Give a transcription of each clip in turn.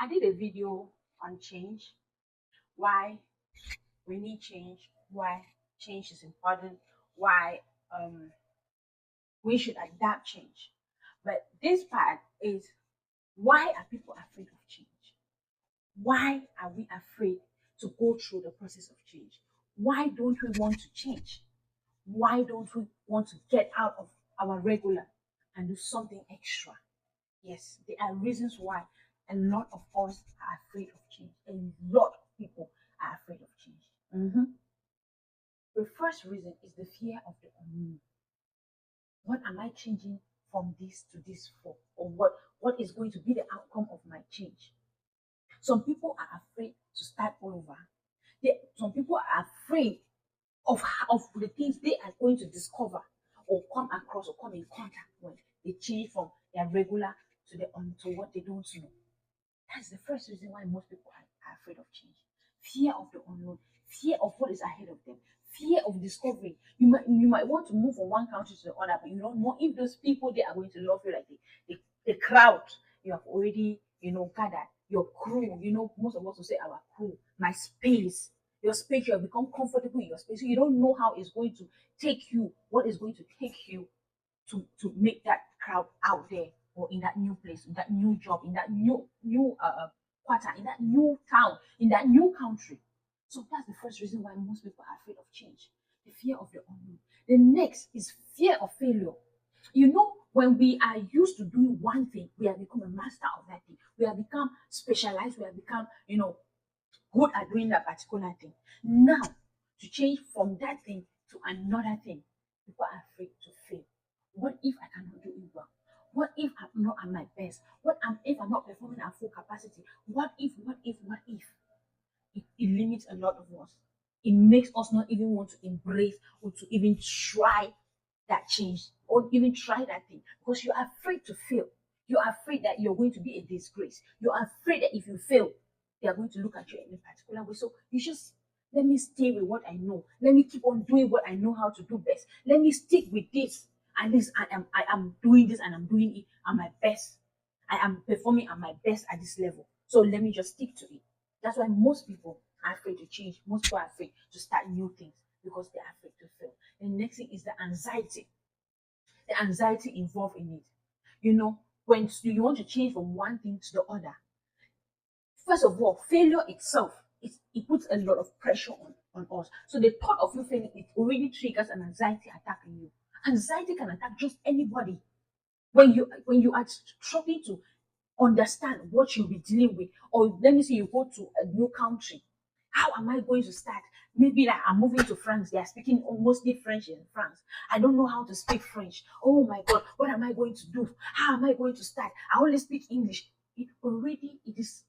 I did a video on change, why we need change, why change is important, why we should adapt change. But this part is, why are people afraid of change? Why are we afraid to go through the process of change? Why don't we want to change? Why don't we want to get out of our regular and do something extra? Yes, there are reasons why a lot of us are afraid of change. A lot of people are afraid of change. The first reason is the fear of the unknown. What am I changing from this to this for? Or what is going to be the outcome of my change? Some people are afraid to start all over. Some people are afraid of the things they are going to discover or come across or come in contact when they change from their regular to to what they don't know. That's the first reason why most people are afraid of change. Fear of the unknown, fear of what is ahead of them, fear of discovery. You might want to move from one country to the other, but you don't know if those people they are going to love you like the crowd you have already gathered, your crew. Most of us will say our crew, my space. Your space, you have become comfortable in your space. So you don't know how it's going to take you, what is going to take you to make that crowd out there, or in that new place, in that new job, in that new quarter, in that new town, in that new country. So that's the first reason why most people are afraid of change. The fear of the unknown. The next is fear of failure. When we are used to doing one thing, we have become a master of that thing. We have become specialized. We have become, good at doing that particular thing. Now, to change from that thing to another thing, people are afraid to fail. What if I cannot do it well? What if I'm not at my best? If I'm not performing at full capacity? What if? It limits a lot of us. It makes us not even want to embrace or to even try that change or even try that thing, because you're afraid to fail. You're afraid that you're going to be a disgrace. You're afraid that if you fail, they are going to look at you in a particular way. So you just, let me stay with what I know. Let me keep on doing what I know how to do best. Let me stick with this. At least I am doing this and I'm doing it at my best. I am performing at my best at this level. So let me just stick to it. That's why most people are afraid to change. Most people are afraid to start new things because they're afraid to fail. The next thing is the anxiety. The anxiety involved in it. When you want to change from one thing to the other, first of all, failure itself, it puts a lot of pressure on us. So the thought of you failing, it already triggers an anxiety attack in you. Anxiety can attack just anybody. When you are struggling to understand what you'll be dealing with, or let me say you go to a new country, how am I going to start? Maybe like I'm moving to France, they are speaking mostly French in France. I don't know how to speak French. Oh my God, what am I going to do? How am I going to start? I only speak English. It is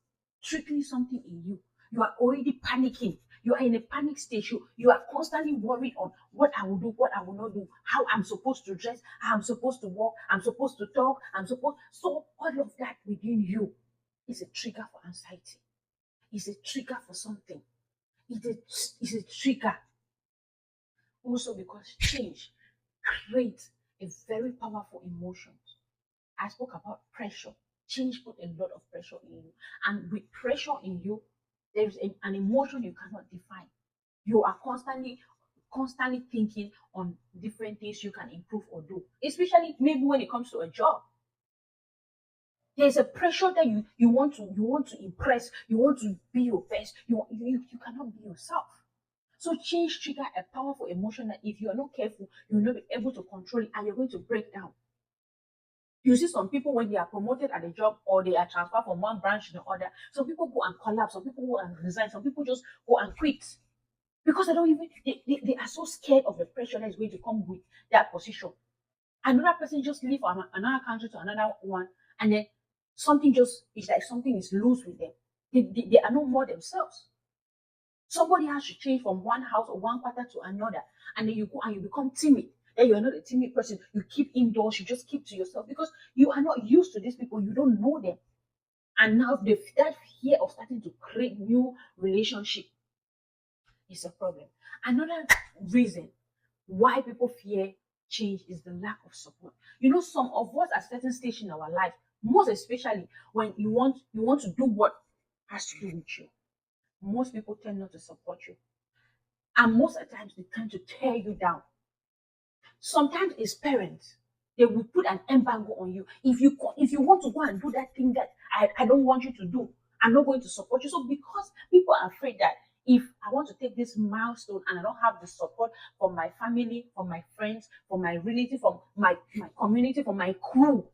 triggering something in you. You are already panicking. You are in a panic stage. You are constantly worried on what I will do, what I will not do, how I'm supposed to dress, how I'm supposed to walk, I'm supposed to talk, so all of that within you is a trigger for anxiety. It's a trigger for something. It's a trigger. Also because change creates a very powerful emotion. I spoke about pressure. Change put a lot of pressure in you. And with pressure in you, there is an emotion you cannot define. You are constantly thinking on different things you can improve or do, especially maybe when it comes to a job. There's a pressure that you want to impress, you want to be your best, you cannot be yourself. So change trigger a powerful emotion that if you are not careful, you will not be able to control it and you're going to break down. You see some people when they are promoted at a job or they are transferred from one branch to the other, some people go and collapse, some people go and resign, some people just go and quit. Because they are so scared of the pressure that is going to come with that position. Another person just leave from another country to another one, and then it's like something is loose with them. They are no more themselves. Somebody has to change from one house or one quarter to another, and then you go and you become timid. Then you are not a timid person. You keep indoors. You just keep to yourself because you are not used to these people. You don't know them, and now that fear of starting to create new relationship is a problem. Another reason why people fear change is the lack of support. Some of us at certain stage in our life, most especially when you want to do what has to do with you. Most people tend not to support you. And most of the times, they tend to tear you down. Sometimes it's parents. They will put an embargo on you. If you want to go and do that thing that I don't want you to do, I'm not going to support you. So because people are afraid that if I want to take this milestone and I don't have the support from my family, from my friends, from my relative, from my community, from my crew,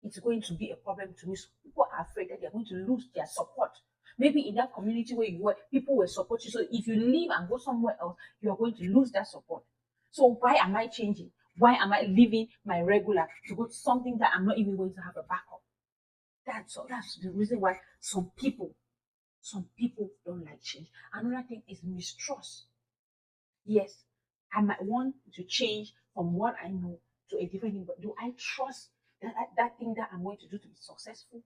it's going to be a problem to me. So people are afraid that they're going to lose their support. Maybe in that community where you were, people will support you. So if you leave and go somewhere else, you are going to lose that support. So why am I changing? Why am I leaving my regular to go to something that I'm not even going to have a backup? That's the reason why some people don't like change. Another thing is mistrust. Yes, I might want to change from what I know to a different thing, but do I trust that thing that I'm going to do to be successful?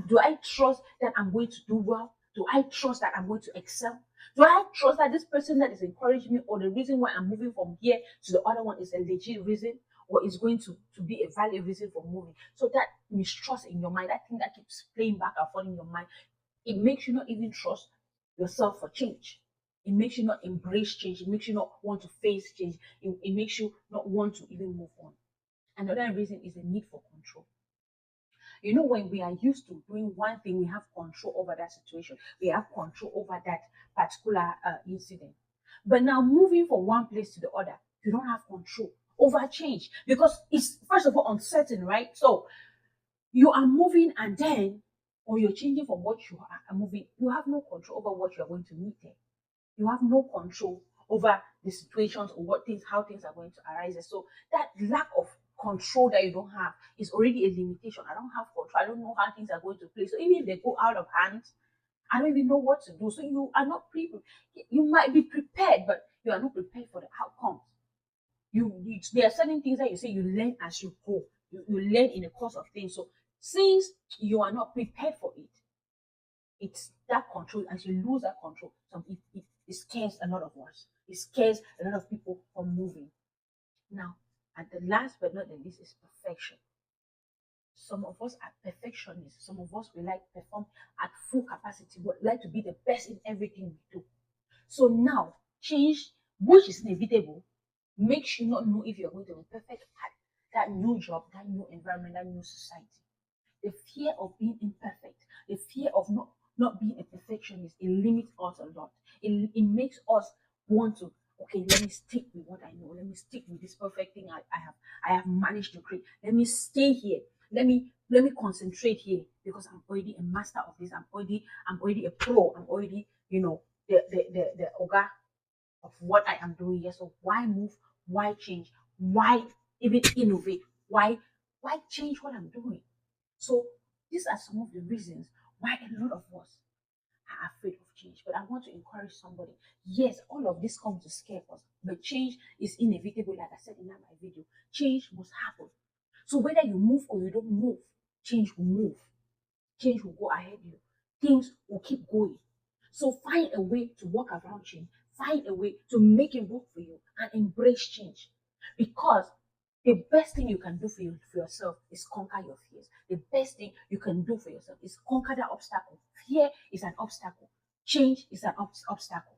Do I trust that I'm going to do well? Do I trust that I'm going to excel? Do I trust that this person that is encouraging me or the reason why I'm moving from here to the other one is a legit reason or is going to be a valid reason for moving? So that mistrust in your mind, that thing that keeps playing back and forth in your mind, it makes you not even trust yourself for change. It makes you not embrace change. It makes you not want to face change. It makes you not want to even move on. Another reason is the need for control. You know, when we are used to doing one thing, we have control over that situation. We have control over that particular incident. But now moving from one place to the other, you don't have control over change because it's first of all uncertain, right? So you are moving and then, or you're changing from what you are moving, you have no control over what you are going to meet there. You have no control over the situations or how things are going to arise. So that lack of control that you don't have is already a limitation. I don't have control. I don't know how things are going to play. So even if they go out of hand, I don't even know what to do. So you are not prepared. You might be prepared, but you are not prepared for the outcomes. There are certain things that you say you learn as you go. You learn in the course of things. So since you are not prepared for it, it's that control. As you lose that control, it scares a lot of us. It scares a lot of people from moving. Now, and the last but not the least is perfection. Some of us are perfectionists. Some of us we like to perform at full capacity. We like to be the best in everything we do. So now, change, which is inevitable, makes you not know if you're going to be perfect at that new job, that new environment, that new society. The fear of being imperfect, the fear of not being a perfectionist, it limits us a lot. It makes us want to, okay, let me stick with what I know. Let me stick with this perfect thing I have managed to create. Let me stay here. Let me concentrate here because I'm already a master of this. I'm already a pro. I'm already, the ogre of what I am doing here. So why move? Why change? Why even innovate? Why change what I'm doing? So these are some of the reasons why a lot of us are afraid of change. But I want to encourage somebody. Yes, all of this comes to scare us, but change is inevitable. Like I said in my video, change must happen. So whether you move or you don't move, change will move. Change will go ahead of you. Things will keep going. So find a way to work around change. Find a way to make it work for you and embrace change. Because the best thing you can do for yourself is conquer your fears. The best thing you can do for yourself is conquer that obstacle. Fear is an obstacle. Change is an obstacle.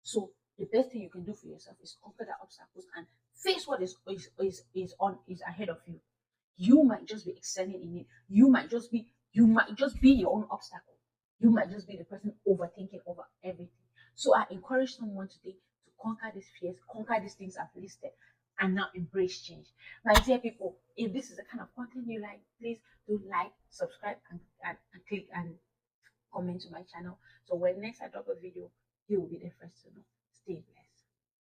So the best thing you can do for yourself is conquer the obstacles and face what is ahead of you. You might just be excelling in it. You might just be your own obstacle. You might just be the person overthinking over everything. So I encourage someone today to conquer these fears, conquer these things I've listed, and now embrace change. My dear people, if this is the kind of content you like, please do like, subscribe, and click and comment to my channel. So when next I drop a video, you will be the first to know. Stay blessed.